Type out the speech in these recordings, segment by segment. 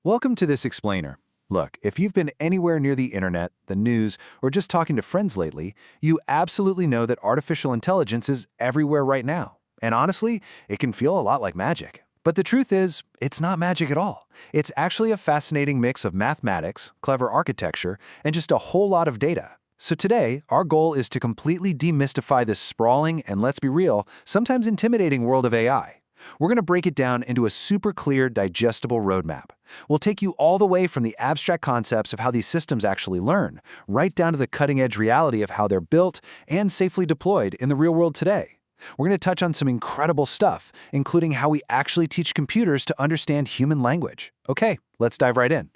Welcome to this explainer. Look, if you've been anywhere near the internet, the news, or just talking to friends lately, you absolutely know that artificial intelligence is everywhere right now. And honestly, it can feel a lot like magic. But the truth is, it's not magic at all. It's actually a fascinating mix of mathematics, clever architecture, and just a whole lot of data. So today, our goal is to completely demystify this sprawling and, let's be real, sometimes intimidating world of AI. We're going to break it down into a super clear, digestible roadmap. We'll take you all the way from the abstract concepts of how these systems actually learn, right down to the cutting-edge reality of how they're built and safely deployed in the real world today. We're going to touch on some incredible stuff, including how we actually teach computers to understand human language. Okay, let's dive right in.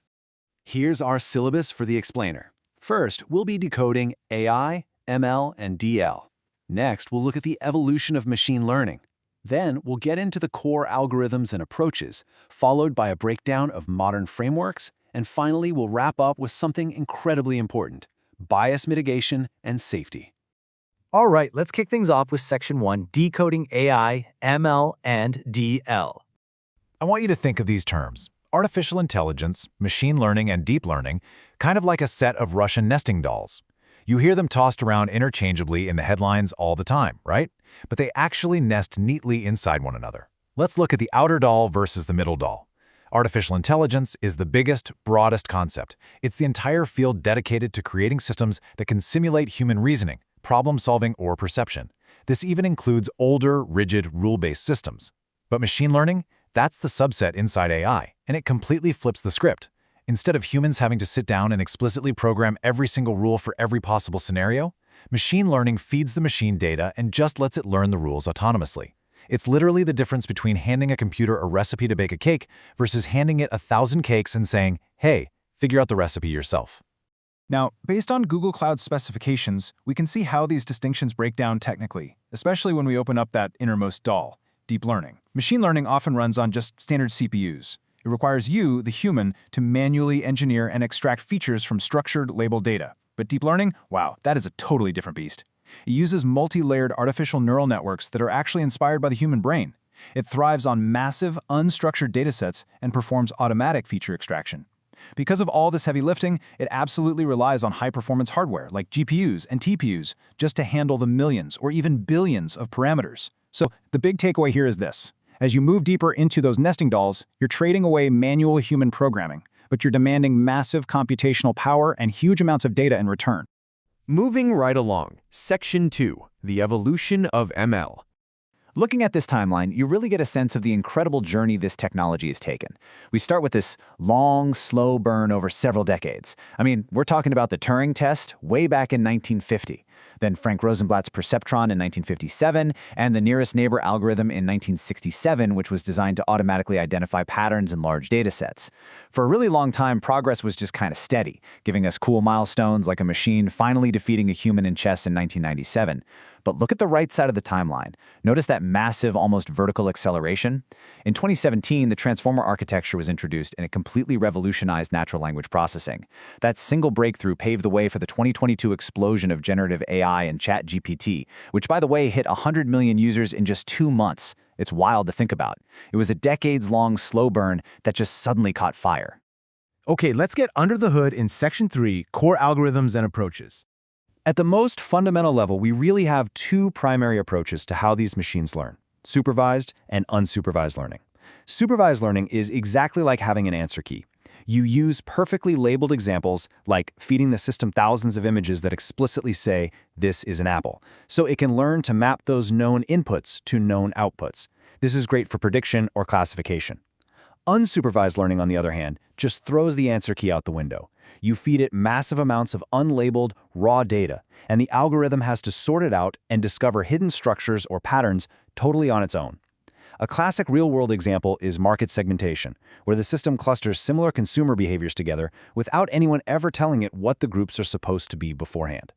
Here's our syllabus for the explainer. First, we'll be decoding AI, ML, and DL. Next, we'll look at the evolution of machine learning. Then we'll get into the core algorithms and approaches, followed by a breakdown of modern frameworks, and finally we'll wrap up with something incredibly important: bias mitigation and safety. All right, let's kick things off with Section 1, Decoding AI, ML, and DL. I want you to think of these terms: artificial intelligence, machine learning, and deep learning, kind of like a set of Russian nesting dolls. You hear them tossed around interchangeably in the headlines all the time, right? But they actually nest neatly inside one another. Let's look at the outer doll versus the middle doll. Artificial intelligence is the biggest, broadest concept. It's the entire field dedicated to creating systems that can simulate human reasoning, problem-solving, or perception. This even includes older, rigid, rule-based systems. But machine learning? That's the subset inside AI, and it completely flips the script. Instead of humans having to sit down and explicitly program every single rule for every possible scenario, machine learning feeds the machine data and just lets it learn the rules autonomously. It's literally the difference between handing a computer a recipe to bake a cake versus handing it 1,000 cakes and saying, "Hey, figure out the recipe yourself." Now, based on Google Cloud specifications, we can see how these distinctions break down technically, especially when we open up that innermost doll, deep learning. Machine learning often runs on just standard CPUs. It requires you, the human, to manually engineer and extract features from structured, labeled data. But deep learning? Wow, that is a totally different beast. It uses multi-layered artificial neural networks that are actually inspired by the human brain. It thrives on massive, unstructured datasets and performs automatic feature extraction. Because of all this heavy lifting, it absolutely relies on high-performance hardware like GPUs and TPUs just to handle the millions or even billions of parameters. So the big takeaway here is this. As you move deeper into those nesting dolls, you're trading away manual human programming, but you're demanding massive computational power and huge amounts of data in return. Moving right along, Section 2, the evolution of ML. Looking at this timeline, you really get a sense of the incredible journey this technology has taken. We start with this long, slow burn over several decades. I mean, we're talking about the Turing test way back in 1950. Then Frank Rosenblatt's perceptron in 1957, and the nearest neighbor algorithm in 1967, which was designed to automatically identify patterns in large datasets. For a really long time, progress was just kind of steady, giving us cool milestones like a machine finally defeating a human in chess in 1997. But look at the right side of the timeline. Notice that massive, almost vertical acceleration? In 2017, the transformer architecture was introduced and it completely revolutionized natural language processing. That single breakthrough paved the way for the 2022 explosion of generative AI and ChatGPT, which, by the way, hit 100 million users in just 2 months. It's wild to think about. It was a decades-long slow burn that just suddenly caught fire. Okay, let's get under the hood in Section 3, Core Algorithms and Approaches. At the most fundamental level, we really have two primary approaches to how these machines learn: supervised and unsupervised learning. Supervised learning is exactly like having an answer key. You use perfectly labeled examples, like feeding the system thousands of images that explicitly say, "This is an apple," so it can learn to map those known inputs to known outputs. This is great for prediction or classification. Unsupervised learning, on the other hand, just throws the answer key out the window. You feed it massive amounts of unlabeled, raw data, and the algorithm has to sort it out and discover hidden structures or patterns totally on its own. A classic real-world example is market segmentation, where the system clusters similar consumer behaviors together without anyone ever telling it what the groups are supposed to be beforehand.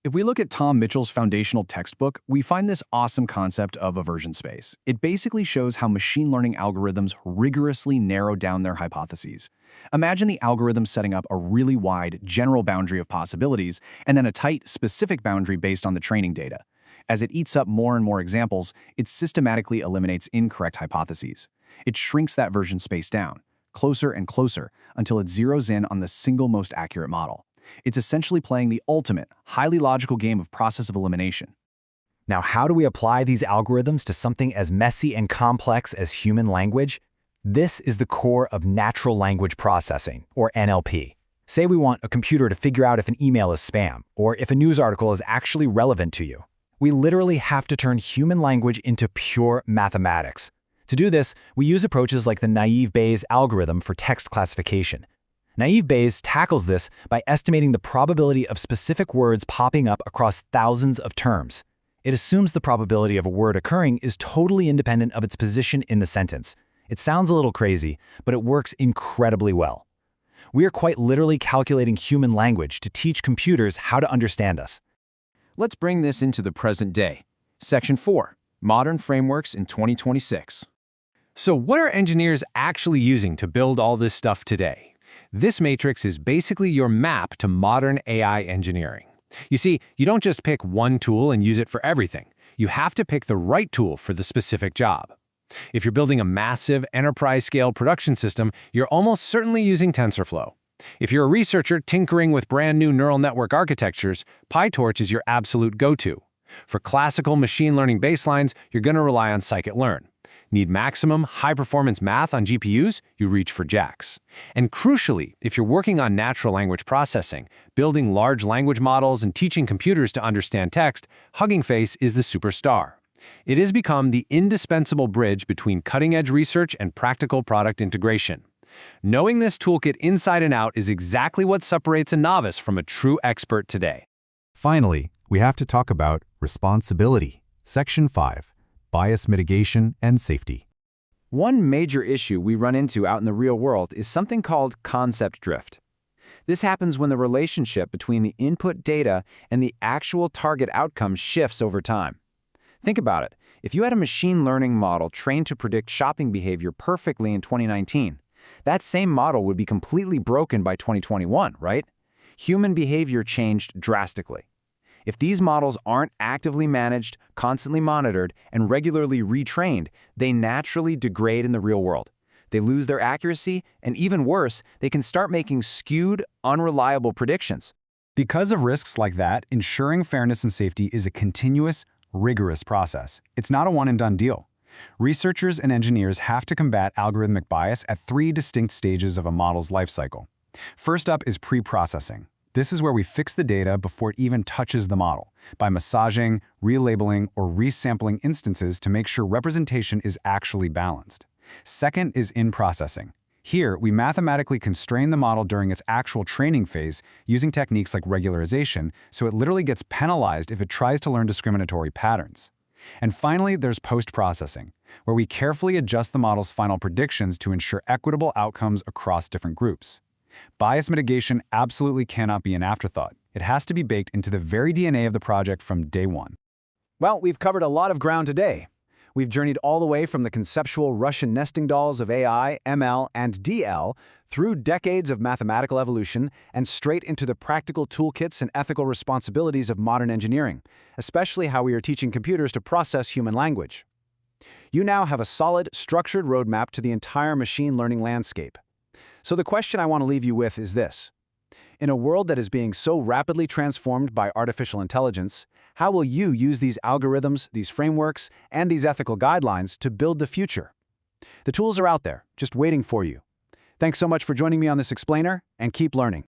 If we look at Tom Mitchell's foundational textbook, we find this awesome concept of aversion space. It basically shows how machine learning algorithms rigorously narrow down their hypotheses. Imagine the algorithm setting up a really wide, general boundary of possibilities, and then a tight, specific boundary based on the training data. As it eats up more and more examples, it systematically eliminates incorrect hypotheses. It shrinks that version space down, closer and closer, until it zeroes in on the single most accurate model. It's essentially playing the ultimate, highly logical game of process of elimination. Now, how do we apply these algorithms to something as messy and complex as human language? This is the core of natural language processing, or NLP. Say we want a computer to figure out if an email is spam, or if a news article is actually relevant to you. We literally have to turn human language into pure mathematics. To do this, we use approaches like the Naive-Bayes algorithm for text classification. Naive-Bayes tackles this by estimating the probability of specific words popping up across thousands of terms. It assumes the probability of a word occurring is totally independent of its position in the sentence. It sounds a little crazy, but it works incredibly well. We are quite literally calculating human language to teach computers how to understand us. Let's bring this into the present day. Section 4, Modern Frameworks in 2026. So what are engineers actually using to build all this stuff today? This matrix is basically your map to modern AI engineering. You see, you don't just pick one tool and use it for everything. You have to pick the right tool for the specific job. If you're building a massive enterprise-scale production system, you're almost certainly using TensorFlow. If you're a researcher tinkering with brand new neural network architectures, PyTorch is your absolute go-to. For classical machine learning baselines, you're going to rely on scikit-learn. Need maximum high-performance math on GPUs? You reach for JAX. And crucially, if you're working on natural language processing, building large language models and teaching computers to understand text, Hugging Face is the superstar. It has become the indispensable bridge between cutting-edge research and practical product integration. Knowing this toolkit inside and out is exactly what separates a novice from a true expert today. Finally, we have to talk about responsibility. Section 5, bias mitigation and safety. One major issue we run into out in the real world is something called concept drift. This happens when the relationship between the input data and the actual target outcome shifts over time. Think about it. If you had a machine learning model trained to predict shopping behavior perfectly in 2019, that same model would be completely broken by 2021, right? Human behavior changed drastically. If these models aren't actively managed, constantly monitored, and regularly retrained, they naturally degrade in the real world. They lose their accuracy, and even worse, they can start making skewed, unreliable predictions. Because of risks like that, ensuring fairness and safety is a continuous, rigorous process. It's not a one-and-done deal. Researchers and engineers have to combat algorithmic bias at 3 distinct stages of a model's lifecycle. First up is pre-processing. This is where we fix the data before it even touches the model, by massaging, relabeling, or resampling instances to make sure representation is actually balanced. Second is in-processing. Here, we mathematically constrain the model during its actual training phase using techniques like regularization, so it literally gets penalized if it tries to learn discriminatory patterns. And finally, there's post-processing, where we carefully adjust the model's final predictions to ensure equitable outcomes across different groups. Bias mitigation absolutely cannot be an afterthought. It has to be baked into the very DNA of the project from day one. Well, we've covered a lot of ground today. We've journeyed all the way from the conceptual Russian nesting dolls of AI, ML, and DL through decades of mathematical evolution and straight into the practical toolkits and ethical responsibilities of modern engineering, especially how we are teaching computers to process human language. You now have a solid, structured roadmap to the entire machine learning landscape. So the question I want to leave you with is this. In a world that is being so rapidly transformed by artificial intelligence, how will you use these algorithms, these frameworks, and these ethical guidelines to build the future? The tools are out there, just waiting for you. Thanks so much for joining me on this explainer, and keep learning.